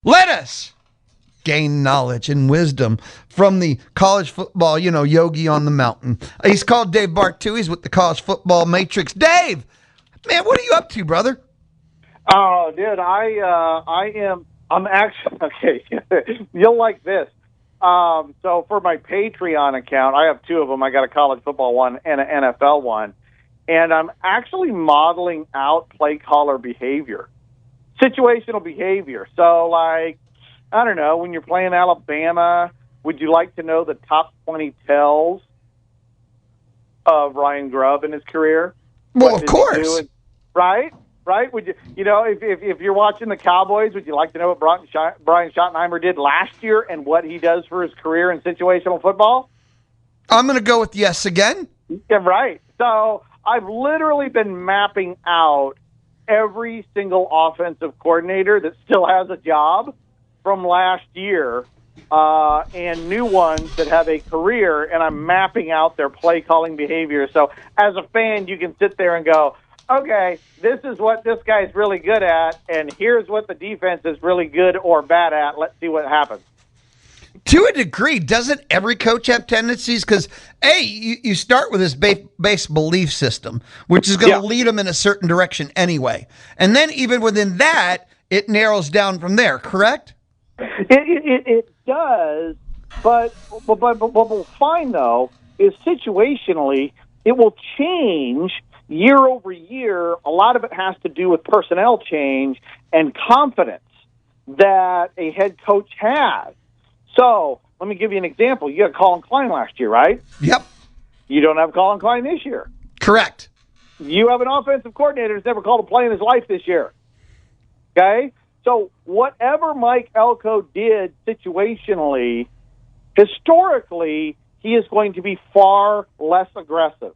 Let us gain knowledge and wisdom from the college football, yogi on the mountain. He's called Dave Bartoo. He's with the College Football Matrix. Dave, man, what are you up to, brother? Oh, dude, I'm actually, okay, you'll like this. So for my Patreon account, I have two of them. I got a college football one and an NFL one. And I'm actually modeling out play caller behavior, situational behavior. So, like, I don't know, when you're playing Alabama, would you like to know the top 20 tells of Ryan Grubb in his career? Well, of course. Right? Would you, if you're watching the Cowboys, would you like to know what Brian Schottenheimer did last year and what he does for his career in situational football? I'm going to go with yes again. Yeah, right. So I've literally been mapping out every single offensive coordinator that still has a job from last year and new ones that have a career, and I'm mapping out their play calling behavior. So as a fan, you can sit there and go, okay, this is what this guy's really good at, and here's what the defense is really good or bad at. Let's see what happens. To a degree, doesn't every coach have tendencies? Because, you start with this base belief system, which is going to lead them in a certain direction anyway. And then even within that, it narrows down from there, correct? It does, but what we'll find, though, is situationally, it will change year over year. A lot of it has to do with personnel change and confidence that a head coach has. So let me give you an example. You had Colin Klein last year, right? Yep. You don't have Colin Klein this year. Correct. You have an offensive coordinator who's never called a play in his life this year. Okay? So whatever Mike Elko did situationally, historically, he is going to be far less aggressive.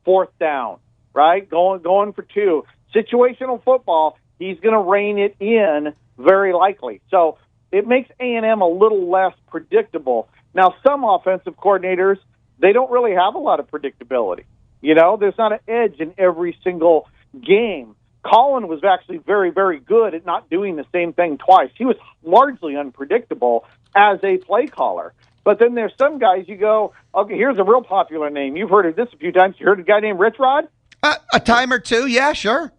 Fourth down, right? Going for two. Situational football, he's going to rein it in very likely. So it makes A&M a little less predictable. Now, some offensive coordinators, they don't really have a lot of predictability. There's not an edge in every single game. Colin was actually very, very good at not doing the same thing twice. He was largely unpredictable as a play caller. But then there's some guys you go, okay, here's a real popular name. You've heard of this a few times. You heard of a guy named Rich Rod? A time or two, yeah, sure.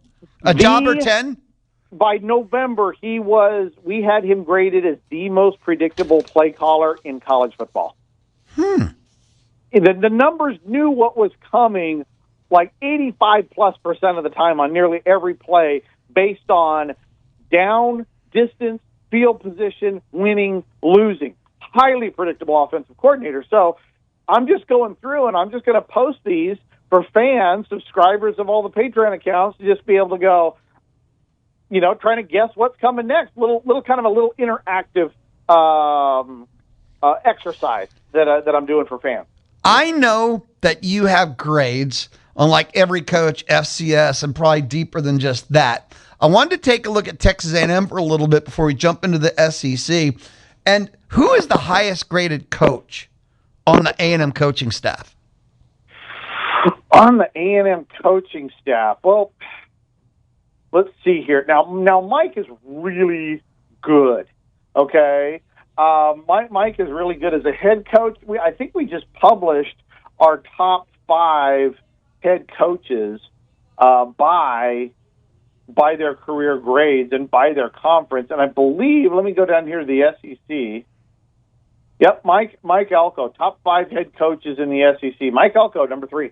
Job or 10. By November, we had him graded as the most predictable play caller in college football. The numbers knew what was coming like 85+% of the time on nearly every play based on down, distance, field position, winning, losing. Highly predictable offensive coordinator. So I'm just going through and I'm just going to post these for fans, subscribers of all the Patreon accounts to just be able to go, trying to guess what's coming next. Little kind of a little interactive exercise that I'm doing for fans. I know that you have grades on like every coach, FCS, and probably deeper than just that. I wanted to take a look at Texas A&M for a little bit before we jump into the SEC. And who is the highest graded coach on the A&M coaching staff? On the A&M coaching staff, well, let's see here. Now Mike is really good, okay? Mike is really good as a head coach. I think we just published our top 5 head coaches by their career grades and by their conference. And I believe, let me go down here to the SEC. Yep, Mike Elko, top 5 head coaches in the SEC. Mike Elko, number 3.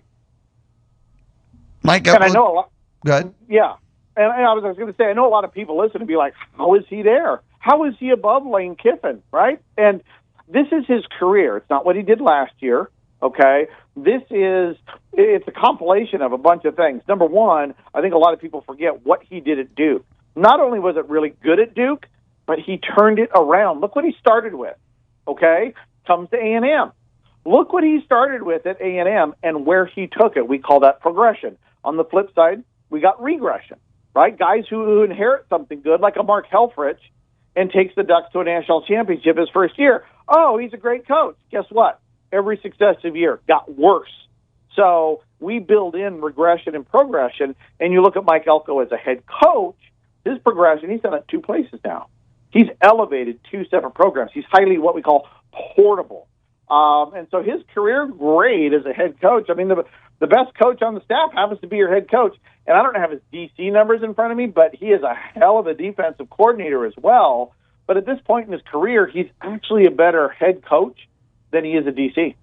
Mike Elko. And I know a lot. Go ahead. Yeah. And I was going to say, I know a lot of people listen and be like, how is he there? How is he above Lane Kiffin, right? And this is his career. It's not what he did last year, okay? It's a compilation of a bunch of things. Number one, I think a lot of people forget what he did at Duke. Not only was it really good at Duke, but he turned it around. Look what he started with, okay? Comes to A&M. Look what he started with at A&M and where he took it. We call that progression. On the flip side, we got regression, right? Guys who inherit something good, like a Mark Helfrich, and takes the Ducks to a national championship his first year. Oh, he's a great coach. Guess what? Every successive year got worse. So we build in regression and progression, and you look at Mike Elko as a head coach, his progression, he's done it 2 places now. he's elevated 2 separate programs. He's highly what we call portable. And so his career grade as a head coach, I mean, the best coach on the staff happens to be your head coach. And I don't have his DC numbers in front of me, but he is a hell of a defensive coordinator as well. But at this point in his career, he's actually a better head coach than he is a DC.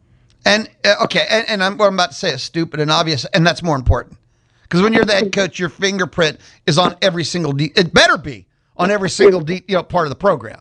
And, okay, and what I'm about to say is stupid and obvious, and that's more important. Because when you're the head coach, your fingerprint is on every single it better be on every single part of the program.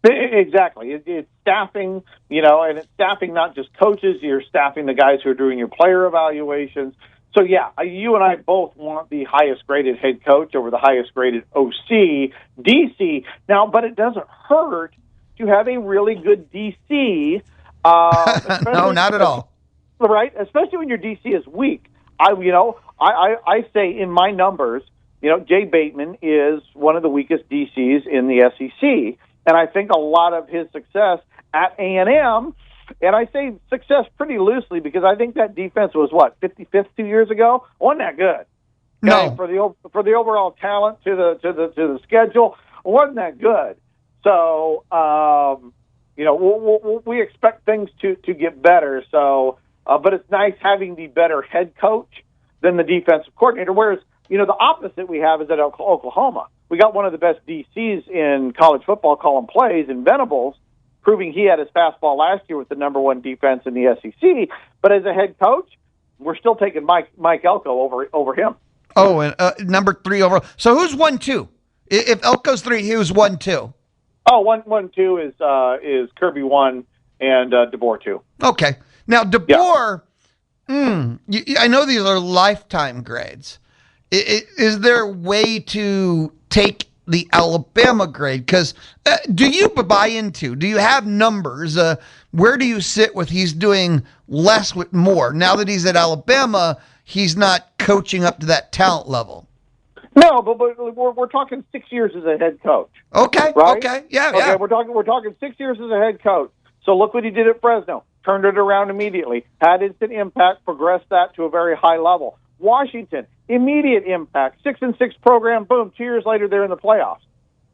Exactly. It's staffing, and it's staffing not just coaches. You're staffing the guys who are doing your player evaluations. So, yeah, you and I both want the highest-graded head coach over the highest-graded OC, DC. Now, but it doesn't hurt to have a really good DC. No, not at all. Right? Especially when your DC is weak. I say in my numbers, Jay Bateman is one of the weakest DCs in the SEC. And I think a lot of his success at A&M, and I say success pretty loosely because I think that defense was, 55th 2 years ago? Wasn't that good. No. For the overall talent to the schedule, wasn't that good. So, we expect things to get better. So, but it's nice having the better head coach than the defensive coordinator, whereas, the opposite we have is at Oklahoma. We got one of the best DCs in college football calling plays in Venables, proving he had his fastball last year with the number 1 defense in the SEC. But as a head coach, we're still taking Mike Elko over him. Oh, and number 3 overall. So who's 1-2? If Elko's 3, who's 1-2? Oh, 1-2 is Kirby 1 and DeBoer 2. Okay. Now DeBoer, I know these are lifetime grades. Is there a way to take the Alabama grade? Because do you buy into? Do you have numbers? Where do you sit with he's doing less with more? Now that he's at Alabama, he's not coaching up to that talent level. No, but we're talking 6 years as a head coach. Okay. Right? Okay. Yeah. Okay. Yeah. We're talking 6 years as a head coach. So look what he did at Fresno. Turned it around immediately. Had instant impact. Progressed that to a very high level. Washington, immediate impact, 6-6 program, boom, 2 years later they're in the playoffs.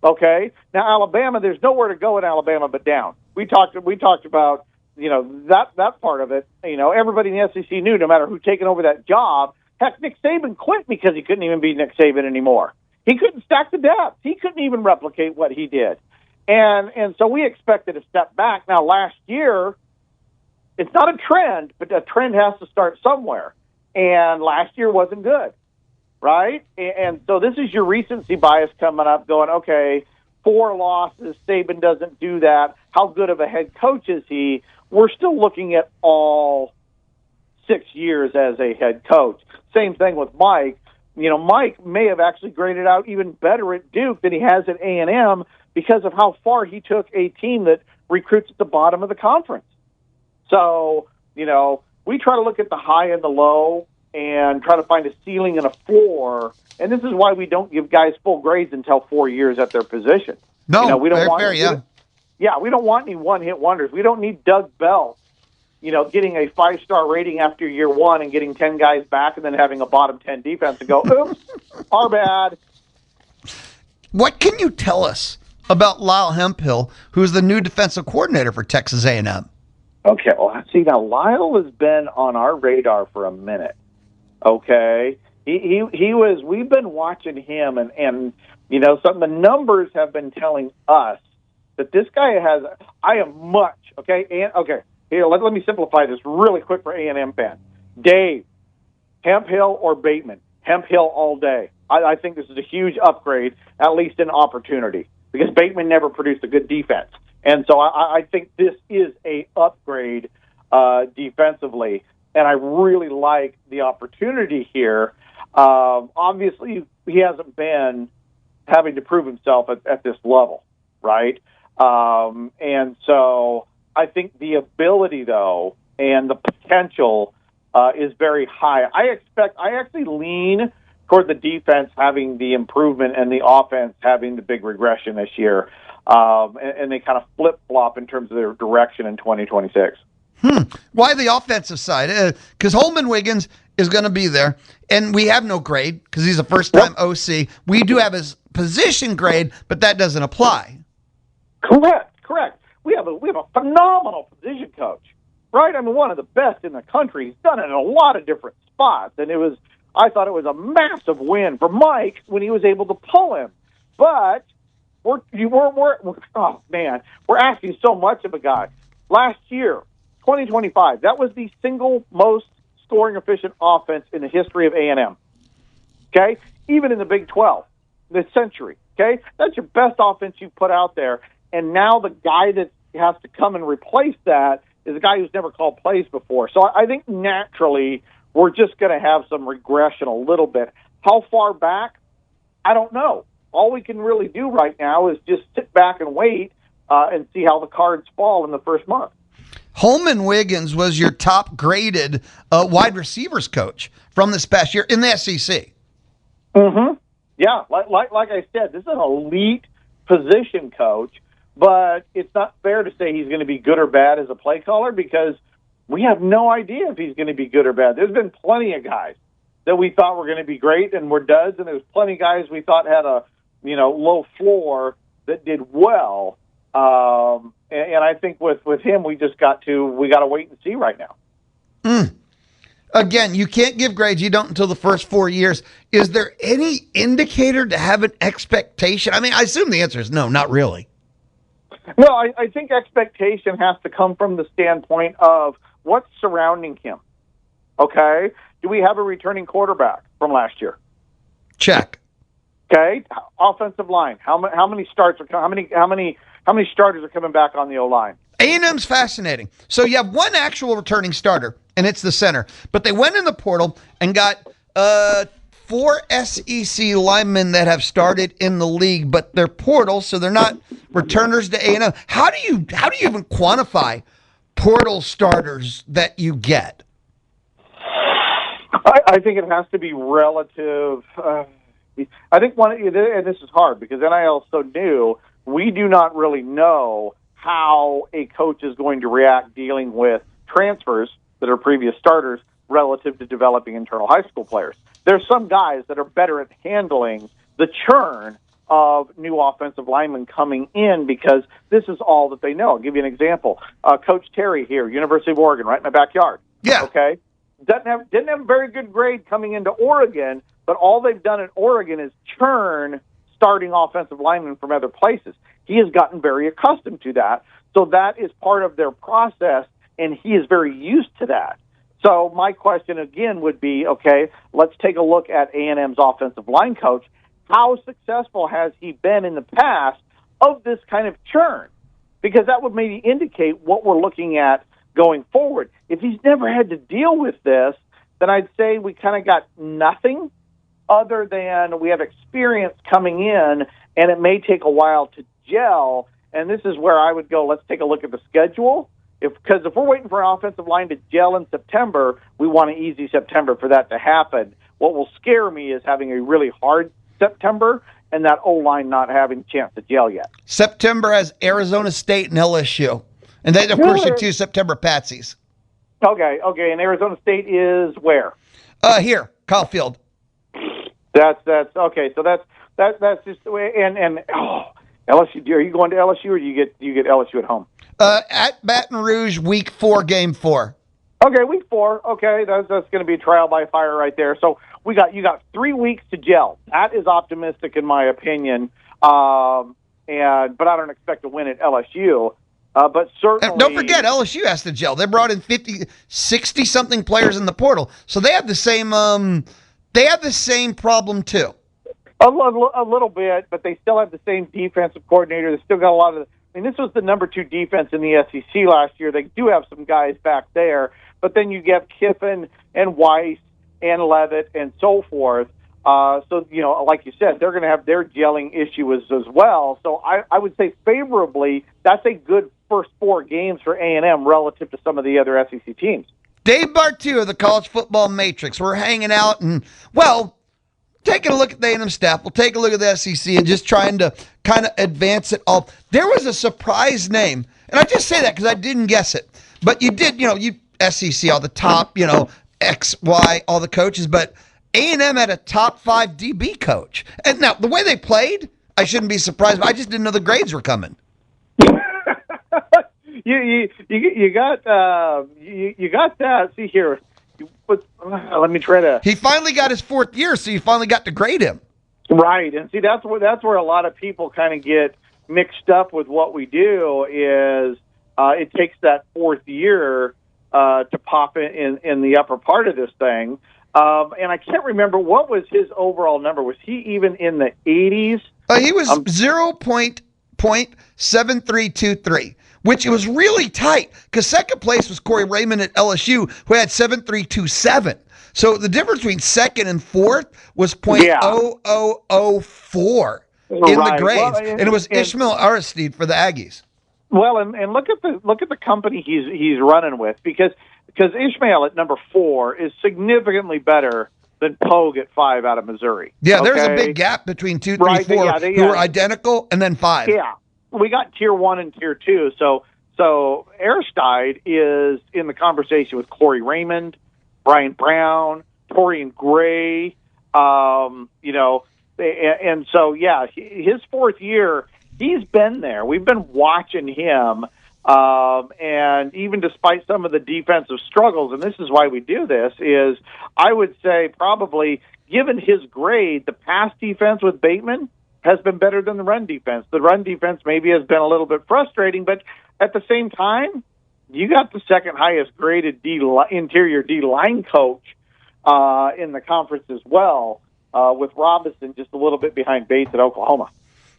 Okay? Now Alabama, there's nowhere to go in Alabama but down. We talked about, that part of it. Everybody in the SEC knew no matter who taken over that job. Heck, Nick Saban quit because he couldn't even be Nick Saban anymore. He couldn't stack the depth. He couldn't even replicate what he did. And so we expected a step back. Now last year, it's not a trend, but a trend has to start somewhere. And last year wasn't good, right? And so this is your recency bias coming up going, okay, 4 losses, Saban doesn't do that. How good of a head coach is he? We're still looking at all 6 years as a head coach. Same thing with Mike. Mike may have actually graded out even better at Duke than he has at A&M because of how far he took a team that recruits at the bottom of the conference. So, we try to look at the high and the low and try to find a ceiling and a floor. And this is why we don't give guys full grades until 4 years at their position. No, we don't want. Fair, yeah. We don't want any one-hit wonders. We don't need Doug Bell, getting a 5-star rating after year 1 and getting 10 guys back and then having a bottom 10 defense and go, oops, our bad. What can you tell us about Lyle Hemphill, who's the new defensive coordinator for Texas A&M? Okay, well, see, now Lyle has been on our radar for a minute. Okay, he was. We've been watching him, and the numbers have been telling us that this guy has. I am much okay. And okay, here let me simplify this really quick for A&M fans. Dave, Hemphill or Bateman? Hemphill all day. I think this is a huge upgrade, at least in opportunity, because Bateman never produced a good defense. And so I think this is a upgrade defensively, and I really like the opportunity here. Obviously, he hasn't been having to prove himself at this level, right? And so I think the ability, though, and the potential is very high. I actually lean toward the defense having the improvement and the offense having the big regression this year. And they kind of flip-flop in terms of their direction in 2026. Why the offensive side? Because Holman Wiggins is going to be there, and we have no grade because he's a first-time OC. We do have his position grade, but that doesn't apply. Correct. We have a phenomenal position coach, right? I mean, one of the best in the country. He's done it in a lot of different spots, and I thought it was a massive win for Mike when he was able to pull him. But we're asking so much of a guy. Last year, 2025, that was the single most scoring efficient offense in the history of A&M. Okay, even in the Big 12, this century. Okay, that's your best offense you put out there. And now the guy that has to come and replace that is a guy who's never called plays before. So I think naturally we're just going to have some regression a little bit. How far back? I don't know. All we can really do right now is just sit back and wait and see how the cards fall in the first month. Holman Wiggins was your top graded wide receivers coach from this past year in the SEC. Mm-hmm. Yeah, like I said, this is an elite position coach. But it's not fair to say he's going to be good or bad as a play caller because we have no idea if he's going to be good or bad. There's been plenty of guys that we thought were going to be great and were duds, and there's plenty of guys we thought had a low floor that did well. And I think with him, we got to wait and see right now. Again, you can't give grades. You don't until the first 4 years. Is there any indicator to have an expectation? I mean, I assume the answer is no, not really. No, I think expectation has to come from the standpoint of what's surrounding him. Okay, do we have a returning quarterback from last year? Check. Okay, offensive line. How many starts are how many starters are coming back on the O line? A&M's fascinating. So you have one actual returning starter, and it's the center. But they went in the portal and got 4 SEC linemen that have started in the league, but they're portal, so they're not returners to A&M. How do you even quantify portal starters that you get? I think it has to be relative. I think and this is hard because NIL is so new, we do not really know how a coach is going to react dealing with transfers that are previous starters relative to developing internal high school players. There's some guys that are better at handling the churn of new offensive linemen coming in because this is all that they know. I'll give you an example. Coach Terry here, University of Oregon, right in my backyard. Yeah. Okay. Didn't have a very good grade coming into Oregon, but all they've done at Oregon is churn starting offensive linemen from other places. He has gotten very accustomed to that. So that is part of their process, and he is very used to that. So my question again would be, okay, let's take a look at A&M's offensive line coach. How successful has he been in the past of this kind of churn? Because that would maybe indicate what we're looking at going forward. If he's never had to deal with this, then I'd say we kind of got nothing other than we have experience coming in, and it may take a while to gel. And this is where I would go, let's take a look at the schedule. Because if we're waiting for an offensive line to gel in September, we want an easy September for that to happen. What will scare me is having a really hard September and that O-line not having a chance to gel yet. September has Arizona State and LSU. And then, of course, your 2 September Patsies. Okay. And Arizona State is where? Here, Kyle Field. That's okay. So that's just the way. And LSU. Are you going to LSU or do you get LSU at home? At Baton Rouge, week 4, game 4. Okay, week 4. Okay, that's going to be a trial by fire right there. So you got 3 weeks to gel. That is optimistic in my opinion. But I don't expect to win at LSU. But certainly, and don't forget, LSU has to gel. They brought in 60 something players in the portal, so they have the same. They have the same problem too. A little bit, but they still have the same defensive coordinator. They still got a lot of. This was the number 2 defense in the SEC last year. They do have some guys back there, but then you get Kiffin and Weiss and Levitt and so forth. So, like you said, they're going to have their gelling issue as well. So I would say favorably, that's a good first 4 games for A&M relative to some of the other SEC teams. Dave Bartoo of the College Football Matrix. We're hanging out and, taking a look at the A&M staff. We'll take a look at the SEC and just trying to kind of advance it all. There was a surprise name, and I just say that because I didn't guess it. But you did, you SEC, all the top, X, Y, all the coaches. But A&M had a top 5 DB coach. And now, the way they played, I shouldn't be surprised, but I just didn't know the grades were coming. you got that. See here, let me try to. He finally got his 4th year, so you finally got to grade him. Right, and see that's where a lot of people kind of get mixed up with what we do. Is it takes that 4th year to pop in the upper part of this thing, and I can't remember what was his overall number. Was he even in the 80s? He was 0.7323, which it was really tight because second place was Corey Raymond at LSU, who had 7.327. So the difference between second and fourth was .0004 in the grades, and it was Ishmael Aristide for the Aggies. Well, and look at the company he's running with, because Ishmael at number 4 is significantly better than Pogue at 5 out of Missouri. Yeah, there's a big gap between 2, 3, 4 who are identical, and then 5. Yeah, we got tier 1 and tier 2. So Aristide is in the conversation with Corey Raymond, Brian Brown, Torian Gray, and so his 4th year, he's been there. We've been watching him, and even despite some of the defensive struggles, and this is why we do this, is I would say probably given his grade, the pass defense with Bateman has been better than the run defense. The run defense maybe has been a little bit frustrating, but at the same time, you got the second highest graded interior D line coach in the conference as well, with Robinson just a little bit behind Bates at Oklahoma.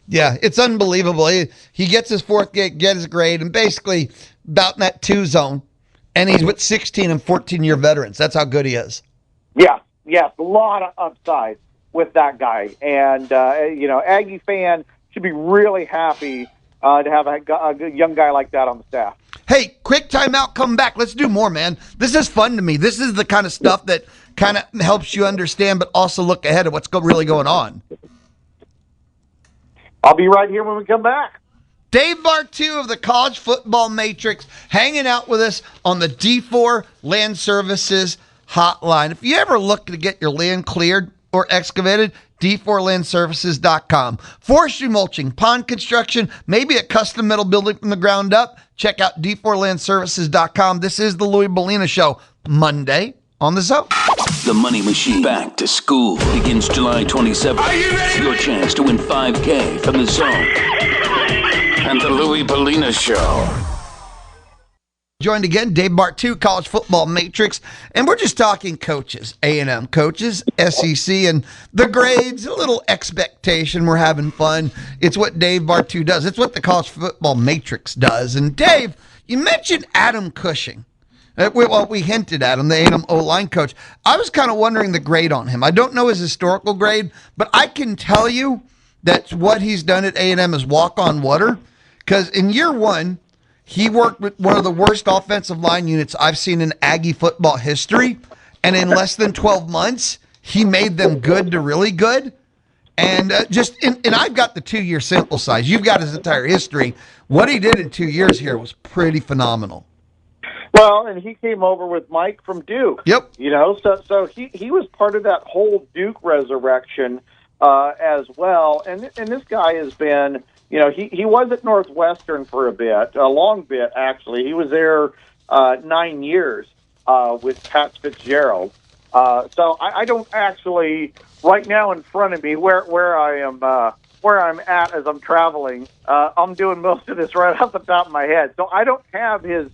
Yeah, it's unbelievable. He gets his 4th get his grade, and basically about in that 2 zone, and he's with 16 and 14-year veterans. That's how good he is. Yeah, yes, a lot of upside with that guy. And, Aggie fan should be really happy to have a good young guy like that on the staff. Hey, quick timeout, come back. Let's do more, man. This is fun to me. This is the kind of stuff that kind of helps you understand, but also look ahead of what's really going on. I'll be right here when we come back. Dave Bartoo of the College Football Matrix hanging out with us on the D4 Land Services hotline. If you ever look to get your land cleared or excavated, d4landservices.com. Forestry mulching, pond construction, maybe a custom metal building from the ground up, check out d4landservices.com. This is the Louis Bellina Show, Monday on the Zone. The Money Machine Back to School begins July 27th. Are you ready? Your chance to win $5K from the Zone and the Louis Bellina Show. Joined again, Dave Bartoo, College Football Matrix, and we're just talking coaches, A&M coaches, SEC, and the grades, a little expectation. We're having fun. It's what Dave Bartoo does. It's what the College Football Matrix does. And Dave, you mentioned Adam Cushing. Well, we hinted at him, the A&M O-line coach. I was kind of wondering the grade on him. I don't know his historical grade, but I can tell you that what he's done at A&M is walk on water, because in year 1, he worked with one of the worst offensive line units I've seen in Aggie football history, and in less than 12 months, he made them good to really good. And and I've got the 2-year sample size. You've got his entire history. What he did in 2 years here was pretty phenomenal. Well, and he came over with Mike from Duke. Yep. So he was part of that whole Duke resurrection as well. And this guy has been, he was at Northwestern for a long bit, actually. He was there 9 years with Pat Fitzgerald. So I don't actually, right now in front of me, where I'm at as I'm traveling, I'm doing most of this right off the top of my head. So I don't have his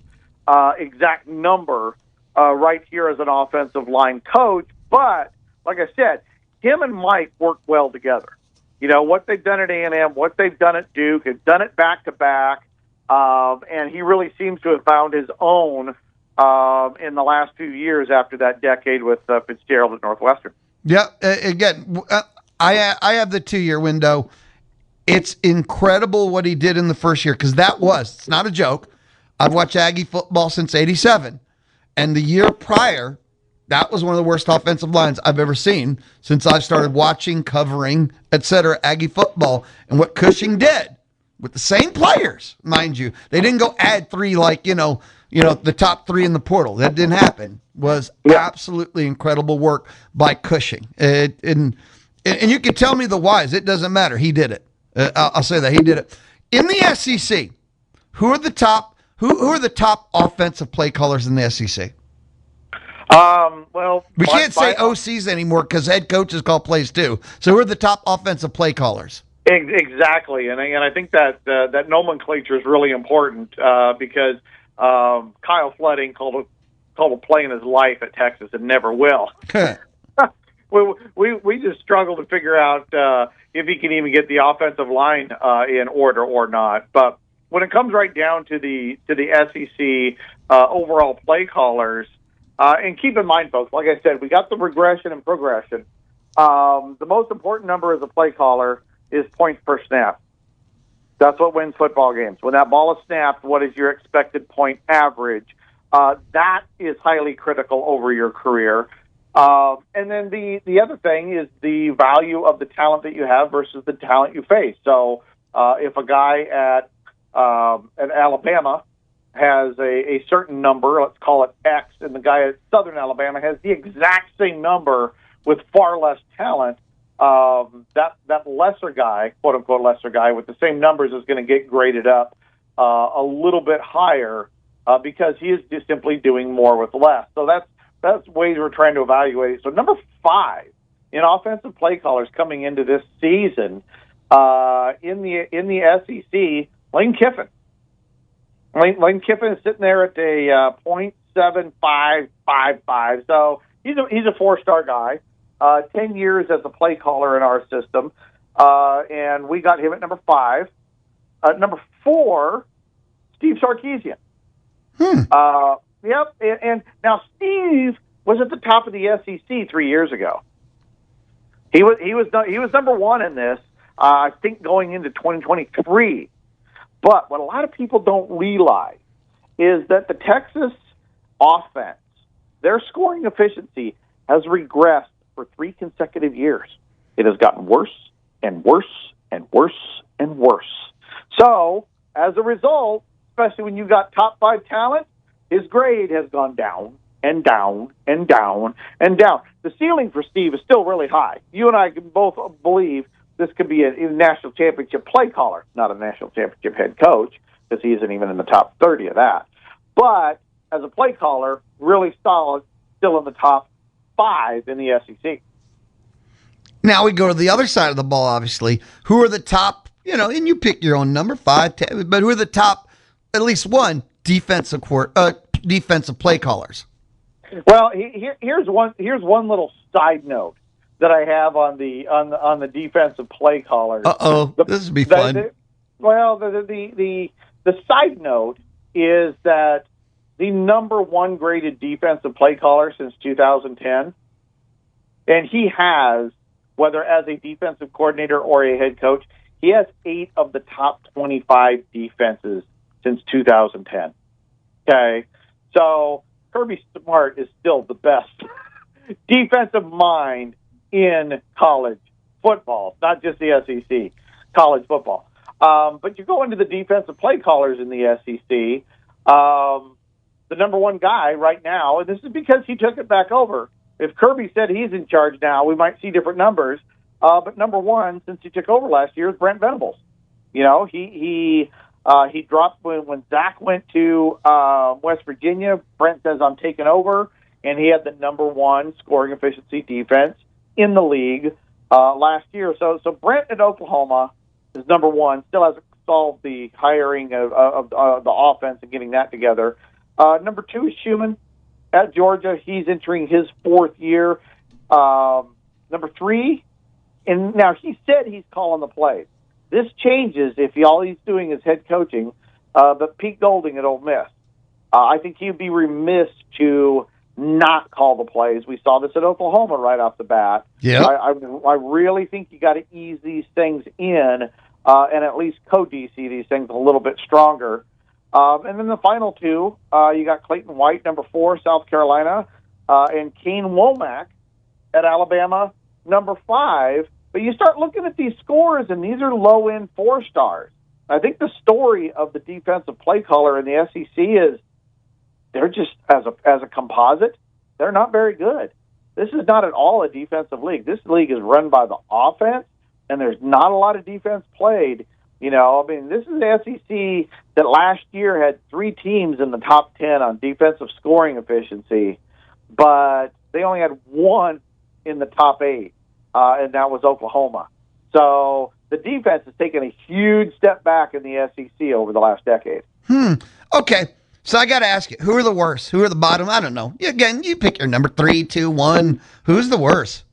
exact number right here as an offensive line coach, but like I said, him and Mike work well together. What they've done at A&M, what they've done at Duke, have done it back to back, and he really seems to have found his own in the last few years after that decade with Fitzgerald at Northwestern. Yeah, again, I have the 2-year window. It's incredible what he did in the first year, because it's not a joke. I've watched Aggie football since '87, and the year prior, that was one of the worst offensive lines I've ever seen since I started watching, covering, etc. Aggie football. And what Cushing did with the same players, mind you, they didn't go add 3 like the top 3 in the portal. That didn't happen. Was absolutely incredible work by Cushing. And you can tell me the whys. It doesn't matter. He did it. I'll say that he did it. In the SEC, who are the top Who are the top offensive play callers in the SEC? Well, We can't say OCs anymore because head coaches call plays too. So who are the top offensive play callers? Exactly, and I think that that nomenclature is really important because Kyle Flooding called a play in his life at Texas and never will. We just struggle to figure out if he can even get the offensive line in order or not. But when it comes right down to the SEC overall play callers, and keep in mind, folks, like I said, we got the regression and progression. The most important number as a play caller is points per snap. That's what wins football games. When that ball is snapped, what is your expected point average? That is highly critical over your career. And then the other thing is the value of the talent that you have versus the talent you face. So if a guy at Alabama has a certain number, let's call it X, and the guy at Southern Alabama has the exact same number with far less talent, that lesser guy, quote unquote lesser guy, with the same numbers is going to get graded up a little bit higher because he is just simply doing more with less. So that's ways we're trying to evaluate it. So number 5 in offensive play callers coming into this season in the SEC, Lane Kiffin. Lane Kiffin is sitting there at a .7555. So he's a 4-star guy. 10 years as a play caller in our system, and we got him at number 5. Number 4, Steve Sarkisian. Yep, and now Steve was at the top of the SEC 3 years ago. He was number 1 in this, I think, going into 2023. But what a lot of people don't realize is that the Texas offense, their scoring efficiency has regressed for 3 consecutive years. It has gotten worse and worse and worse and worse. So, as a result, especially when you've got top 5 talent, his grade has gone down and down and down and down. The ceiling for Steve is still really high. You and I can both believe this could be a national championship play caller, not a national championship head coach, because he isn't even in the top 30 of that. But as a play caller, really solid, still in the top 5 in the SEC. Now we go to the other side of the ball, obviously. Who are the top, and you pick your own number, 5, 10, but who are the top, at least one, defensive play callers? Well, here's one little side note that I have on the defensive play callers. This would be fun. The side note is that the number 1 graded defensive play caller since 2010, and he has, whether as a defensive coordinator or a head coach, he has 8 of the top 25 defenses since 2010. Okay, so Kirby Smart is still the best defensive mind in college football, not just the SEC, college football. But you go into the defensive play callers in the SEC, the number 1 guy right now, and this is because he took it back over. If Kirby said he's in charge now, we might see different numbers. But number 1, since he took over last year, is Brent Venables. He dropped when Zach went to West Virginia. Brent says, I'm taking over, and he had the number 1 scoring efficiency defense in the league last year. So Brent at Oklahoma is number 1, still hasn't solved the hiring of the offense and getting that together. Number 2 is Schumann at Georgia. He's entering his 4th year. Number 3, and now he said he's calling the plays. This changes if all he's doing is head coaching, but Pete Golding at Ole Miss. I think he'd be remiss to not call the plays. We saw this at Oklahoma right off the bat. Yeah, I really think you got to ease these things in and at least co-DC these things a little bit stronger. And then the final 2, you got Clayton White, number 4, South Carolina, and Kane Womack at Alabama, number 5. But you start looking at these scores, and these are low-end 4-stars. I think the story of the defensive play caller in the SEC is they're just, as a composite, they're not very good. This is not at all a defensive league. This league is run by the offense, and there's not a lot of defense played You know, I mean, this is the SEC that last year had 3 teams in the top 10 on defensive scoring efficiency, but they only had 1 in the top 8, and that was Oklahoma. So the defense has taken a huge step back in the SEC over the last decade. Okay. So I got to ask you, who are the worst? Who are the bottom? I don't know. Again, you pick your number 3, 2, 1. Who's the worst?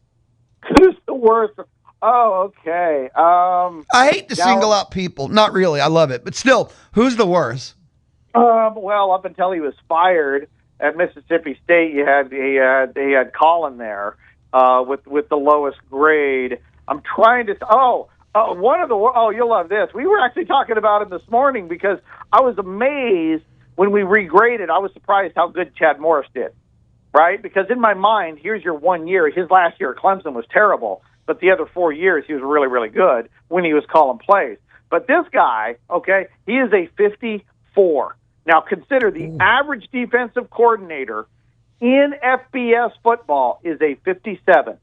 Who's the worst? Oh, okay. I hate to single out people. Not really. I love it. But still, who's the worst? Well, up until he was fired at Mississippi State, he had Colin there with the lowest grade. I'm trying to. You'll love this. We were actually talking about it this morning because I was amazed when we regraded. I was surprised how good Chad Morris did, right? Because in my mind, here's your 1 year. His last year at Clemson was terrible, but the other 4 years he was really, really good when he was calling plays. But this guy, okay, he is a 54. Now consider the average defensive coordinator in FBS football is a 57.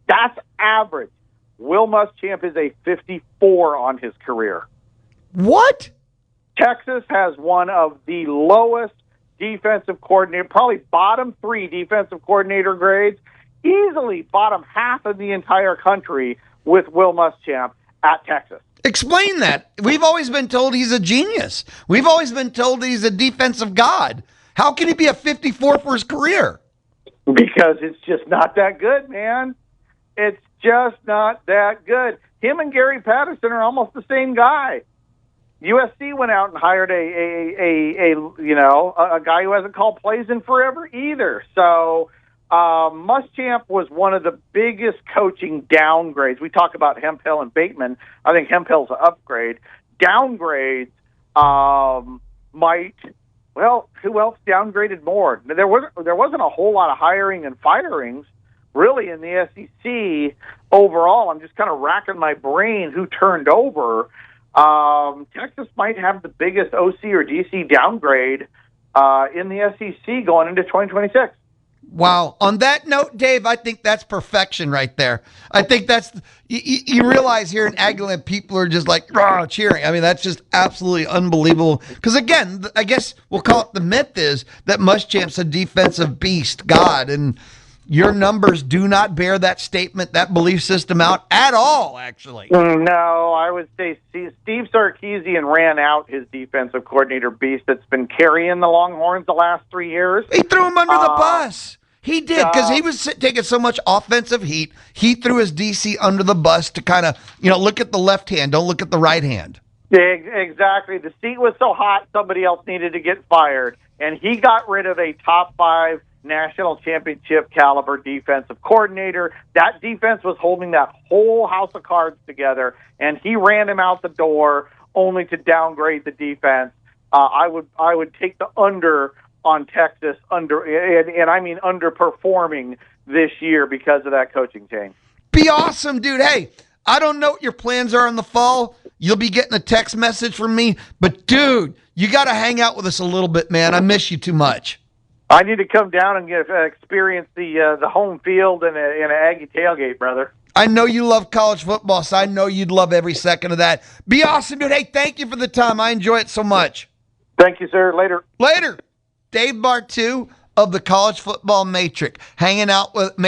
That's average. Will Muschamp is a 54 on his career. What? Texas has one of the lowest defensive coordinator, probably bottom 3 defensive coordinator grades, easily bottom half of the entire country with Will Muschamp at Texas. Explain that. We've always been told he's a genius. We've always been told he's a defensive god. How can he be a 54 for his career? Because it's just not that good, man. It's just not that good. Him and Gary Patterson are almost the same guy. USC went out and hired a guy who hasn't called plays in forever either. So Muschamp was one of the biggest coaching downgrades. We talk about Hemphill and Bateman. I think Hemphill's an upgrade. Downgrades who else downgraded more? There wasn't a whole lot of hiring and firings really in the SEC overall. I'm just kind of racking my brain who turned over. Texas might have the biggest OC or DC downgrade in the SEC going into 2026. Wow. On that note, Dave, I think that's perfection right there. I think that's, you realize here in Aggieland, people are just like, rah, cheering. I mean, that's just absolutely unbelievable. Because again, I guess we'll call it the myth is that Muschamp's a defensive beast, God, and your numbers do not bear that statement, that belief system out at all, actually. No, I would say Steve Sarkisian ran out his defensive coordinator beast that's been carrying the Longhorns the last 3 years. He threw him under the bus. He did, because he was taking so much offensive heat. He threw his DC under the bus to kind of, look at the left hand, don't look at the right hand. Exactly. The seat was so hot, somebody else needed to get fired, and he got rid of a top 5 national championship caliber defensive coordinator. That defense was holding that whole house of cards together, and he ran him out the door only to downgrade the defense. I would take the under on Texas and I mean underperforming this year because of that coaching change. Be awesome, dude. Hey, I don't know what your plans are in the fall. You'll be getting a text message from me, but dude, you got to hang out with us a little bit, man. I miss you too much. I need to come down and experience the home field and an Aggie tailgate, brother. I know you love college football, so I know you'd love every second of that. Be awesome, dude. Hey, thank you for the time. I enjoy it so much. Thank you, sir. Later. Dave Bartoo of the College Football Matrix, hanging out with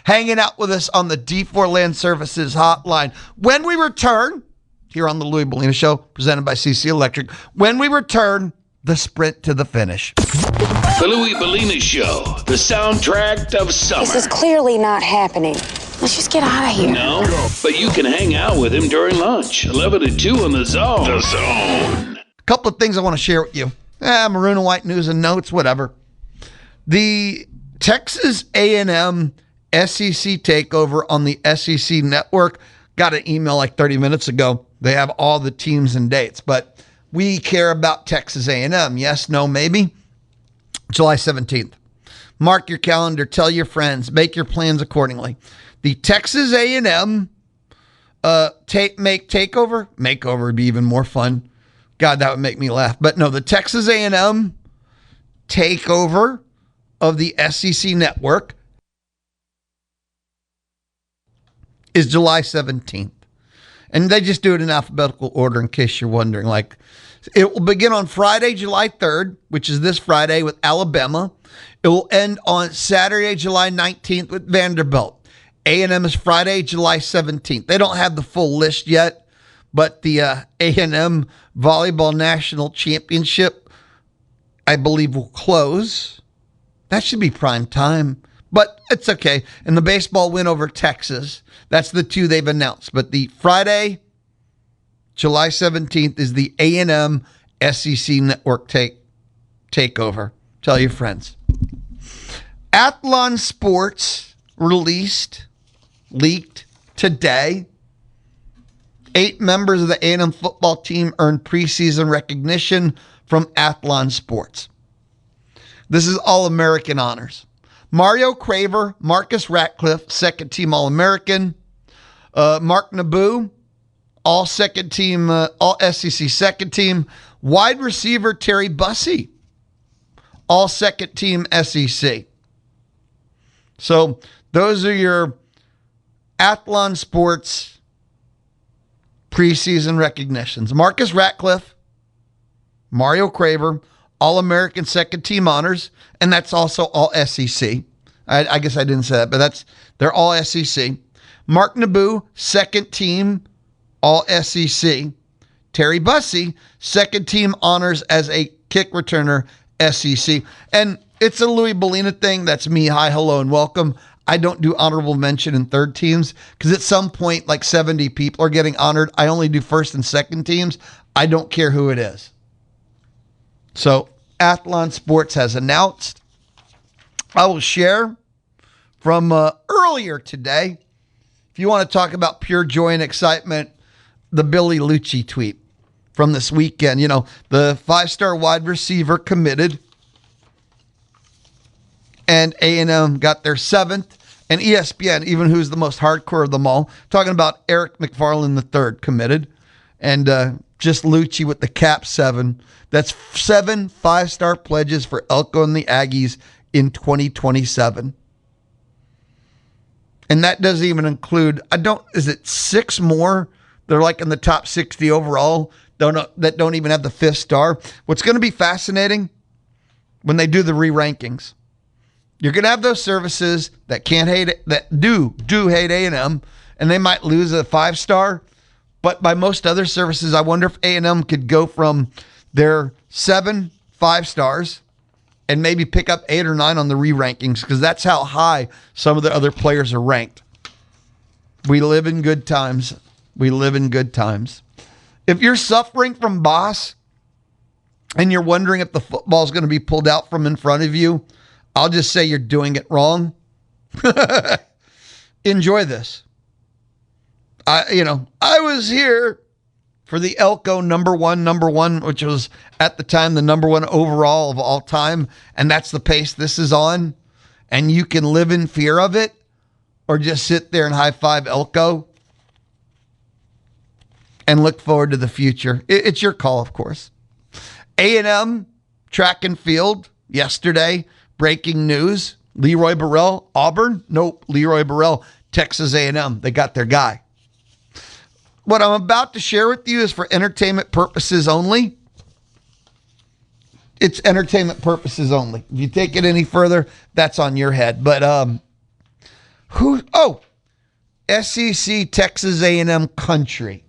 hanging out with us on the D4 Land Services hotline. When we return, here on the Louis Bellina Show, presented by CC Electric, when we return, the sprint to the finish. The Louis Bellina Show, the soundtrack of summer. This is clearly not happening. Let's just get out of here. No, but you can hang out with him during lunch, 11 to 2 on The Zone. The Zone. A couple of things I want to share with you. Maroon and white news and notes, whatever. The Texas A&M SEC takeover on the SEC network. Got an email like 30 minutes ago. They have all the teams and dates, but we care about Texas A&M. Yes, no, maybe. July 17th. Mark your calendar. Tell your friends. Make your plans accordingly. The Texas A&M makeover would be even more fun. God, that would make me laugh. But no, the Texas A&M takeover of the SEC network is July 17th. And they just do it in alphabetical order in case you're wondering. Like, it will begin on Friday, July 3rd, which is this Friday with Alabama. It will end on Saturday, July 19th with Vanderbilt. A&M is Friday, July 17th. They don't have the full list yet, but the A&M Volleyball National Championship, I believe, will close. That should be prime time, but it's okay. And the baseball win over Texas, that's the two they've announced. But the Friday, July 17th is the A&M SEC Network takeover. Tell your friends. Athlon Sports leaked today. 8 members of the A&M football team earned preseason recognition from Athlon Sports. This is All-American honors. Mario Craver, Marcus Ratcliffe, second team All-American. Mark Naboo, all second team, all SEC second team. Wide receiver Terry Bussey, all second team SEC. So those are your Athlon Sports preseason recognitions. Marcus Ratcliffe, Mario Craver, All-American second team honors, and that's also all SEC. I guess I didn't say that, but they're all SEC. Mark Naboo, second team all SEC. Terry Bussey, second team honors as a kick returner, SEC. And it's a Louis Bellina thing. That's me. Hi, hello, and welcome. I don't do honorable mention in third teams because at some point, like 70 people are getting honored. I only do first and second teams. I don't care who it is. So Athlon Sports has announced. I will share from earlier today. If you want to talk about pure joy and excitement, the Billy Lucci tweet from this weekend. You know, the 5-star wide receiver committed, and A&M got their 7th, and ESPN, even who's the most hardcore of them all, talking about Eric McFarland III committed, and just Lucci with the cap 7. That's 7 5-star pledges for Elko and the Aggies in 2027. And that doesn't even include, is it 6 more? They're like in the top 60 overall that don't even have the 5th star. What's going to be fascinating when they do the re-rankings, you're going to have those services that can't hate it, that do hate A&M, and they might lose a 5-star. But by most other services, I wonder if A&M could go from their 7 5-stars and maybe pick up 8 or 9 on the re-rankings, because that's how high some of the other players are ranked. We live in good times. We live in good times. If you're suffering from Boss and you're wondering if the football is going to be pulled out from in front of you, I'll just say you're doing it wrong. Enjoy this. I was here for the Elko number one, which was at the time the number 1 overall of all time. And that's the pace this is on. And you can live in fear of it or just sit there and high five Elko and look forward to the future. It's your call, of course. A&M track and field yesterday. Breaking news. Leroy Burrell, Auburn? Nope. Leroy Burrell, Texas A&M. They got their guy. What I'm about to share with you is for entertainment purposes only. It's entertainment purposes only. If you take it any further, that's on your head. But SEC Texas A&M country.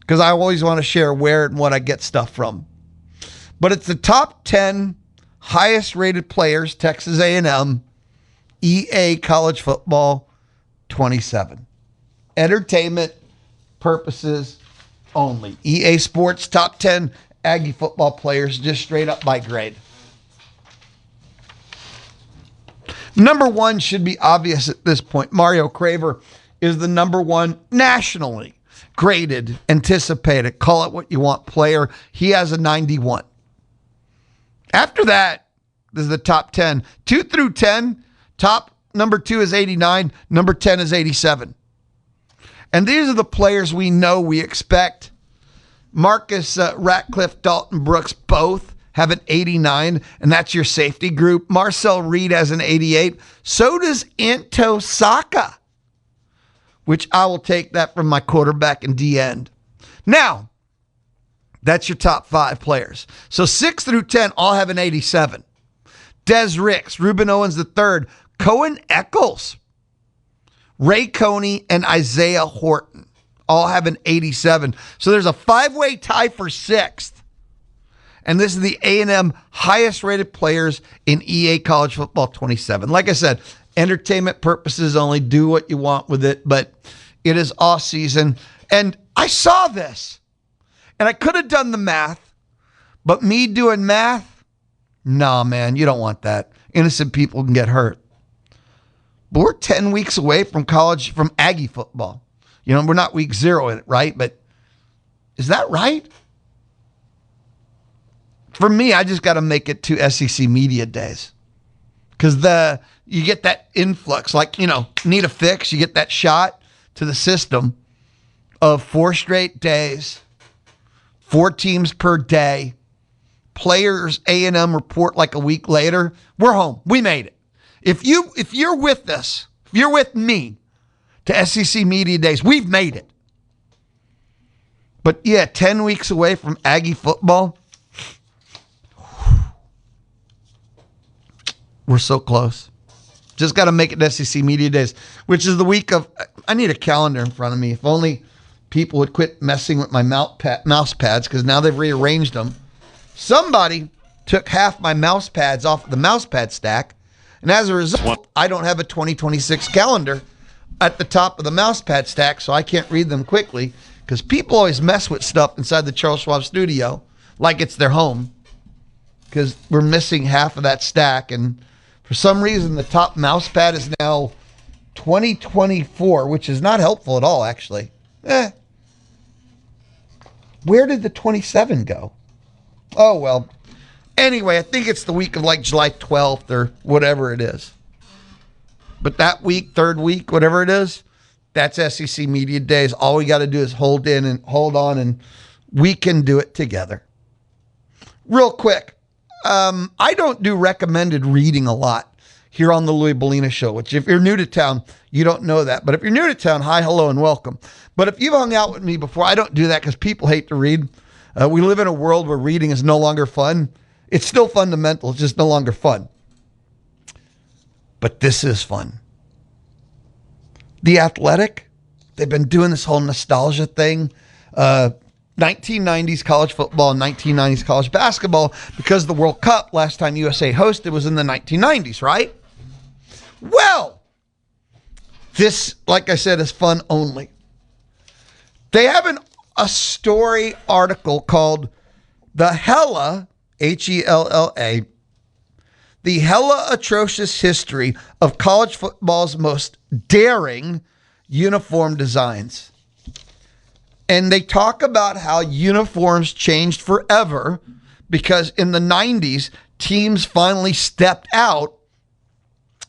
Because I always want to share where and what I get stuff from. But it's the top 10 highest rated players, Texas A&M, EA College Football 27. Entertainment purposes only. EA Sports top 10 Aggie football players, just straight up by grade. Number 1 should be obvious at this point. Mario Craver is the number 1 nationally graded, anticipated, call it what you want, player. He has a 91. After that, this is the top 10. 2 through 10, number 2 is 89, number 10 is 87. And these are the players we know we expect. Marcus Ratcliffe, Dalton Brooks, both have an 89, and that's your safety group. Marcel Reed has an 88. So does Into Saka. which I will take that from my quarterback and D end. Now, that's your top 5 players. So 6 through 10 all have an 87. Des Ricks, Reuben Owens III, Cohen Eccles, Ray Coney, and Isaiah Horton all have an 87. So there's a 5-way tie for 6th. And this is the A&M highest rated players in EA College Football 27. Like I said, entertainment purposes only, do what you want with it, but it is off season. And I saw this, and I could have done the math, but me doing math, nah, man, you don't want that. Innocent people can get hurt. But we're 10 weeks away from Aggie football. You know, we're not week 0 in it, right? But is that right? For me, I just got to make it to SEC Media Days. Because you get that influx, like, need a fix. You get that shot to the system of 4 straight days, 4 teams per day. Players, A&M report like a week later. We're home. We made it. If you're with us, if you're with me to SEC Media Days, we've made it. But yeah, 10 weeks away from Aggie football. We're so close. Just got to make it to SEC Media Days, which is the week of, I need a calendar in front of me. If only people would quit messing with my mouse pads, because now they've rearranged them. Somebody took half my mouse pads off the mouse pad stack, and as a result, I don't have a 2026 calendar at the top of the mouse pad stack, so I can't read them quickly, because people always mess with stuff inside the Charles Schwab studio like it's their home, because we're missing half of that stack, and for some reason, the top mouse pad is now 2024, which is not helpful at all, actually. Where did the 27 go? Oh, well. Anyway, I think it's the week of like July 12th or whatever it is. But that week, 3rd week, whatever it is, that's SEC Media Days. All we got to do is hold on, and we can do it together. Real quick. I don't do recommended reading a lot here on the Louis Bellina Show, which if you're new to town, you don't know that. But if you're new to town, hi, hello, and welcome. But if you've hung out with me before, I don't do that because people hate to read. We live in a world where reading is no longer fun. It's still fundamental. It's just no longer fun. But this is fun. The Athletic, they've been doing this whole nostalgia thing. 1990s college football and 1990s college basketball, because the World Cup last time USA hosted was in the 1990s, right? Well, this, like I said, is fun only. They have a story article called The Hella, Hella, The Hella Atrocious History of College Football's Most Daring Uniform Designs. And they talk about how uniforms changed forever because in the 90s, teams finally stepped out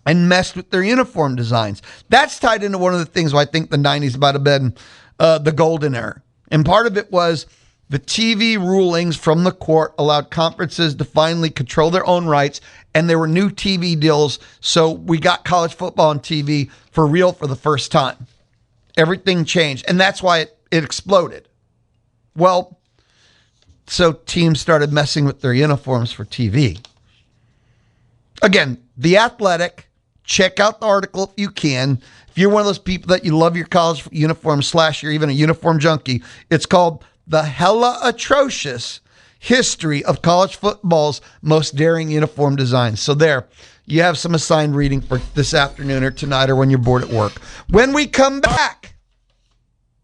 and messed with their uniform designs. That's tied into one of the things why I think the 90s might have been the golden era. And part of it was the TV rulings from the court allowed conferences to finally control their own rights, and there were new TV deals, so we got college football on TV for real for the first time. Everything changed, and that's why it exploded. Well, so teams started messing with their uniforms for TV. Again, The Athletic, check out the article if you can. If you're one of those people that you love your college uniforms / you're even a uniform junkie, it's called The Hella Atrocious History of College Football's Most Daring Uniform Designs. So there, you have some assigned reading for this afternoon or tonight or when you're bored at work. When we come back,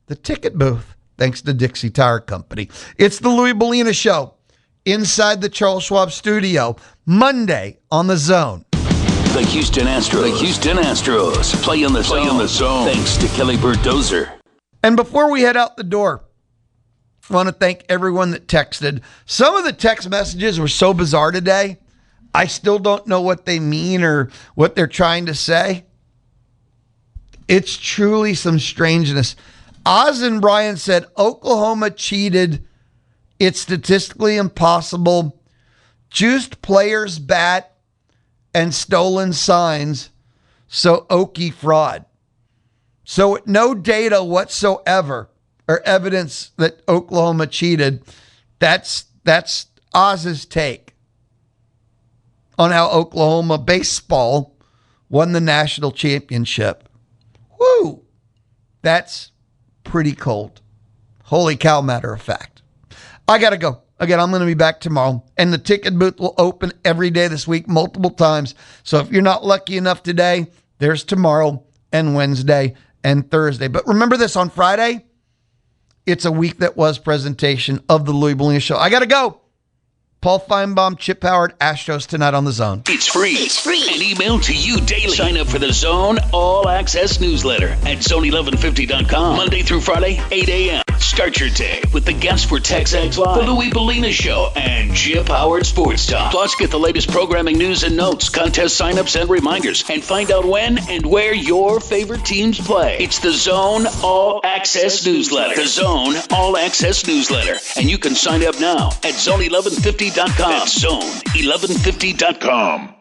the ticket booth, thanks to Dixie Tire Company. It's the Louis Bellina Show inside the Charles Schwab studio, Monday on The Zone. The Houston Astros play on the zone. Thanks to Kelly Berdozer. And before we head out the door, I want to thank everyone that texted. Some of the text messages were so bizarre today, I still don't know what they mean or what they're trying to say. It's truly some strangeness. Oz and Brian said Oklahoma cheated. It's statistically impossible. Juiced players bat and stolen signs. So Okie fraud. So no data whatsoever or evidence that Oklahoma cheated. That's Oz's take on how Oklahoma baseball won the national championship. Woo! That's pretty cold. Holy cow, matter of fact. I got to go. Again, I'm going to be back tomorrow, and the ticket booth will open every day this week, multiple times. So if you're not lucky enough today, there's tomorrow and Wednesday and Thursday. But remember this, on Friday, it's a Week That Was presentation of the Louis Bellina Show. I got to go. Paul Feinbaum, Chip Howard, Astros tonight on The Zone. It's free. It's free. And emailed to you daily. Sign up for The Zone All Access newsletter at zone1150.com. Monday through Friday, 8 a.m. Start your day with the guests for TexAgs Live, the Louis Bellina Show, and Chip Howard Sports Talk. Plus, get the latest programming news and notes, contest signups and reminders, and find out when and where your favorite teams play. It's the Zone All Access newsletter. The Zone All Access newsletter. And you can sign up now at zone1150.com. That's zone1150.com.